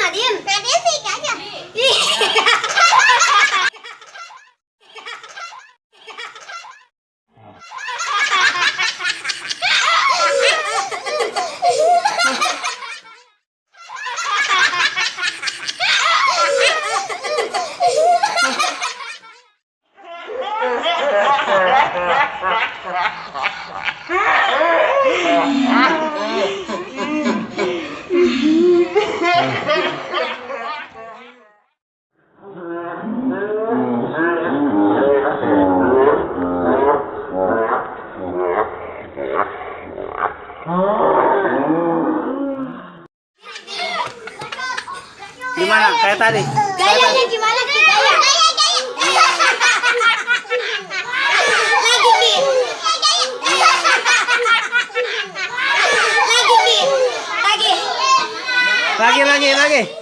Nadine. Nadine sih aja. Gimana? Kayak tadi. Gayanya gimana sih? Gaya. Lagi nih. Lagi nih. Lagi. Lagi.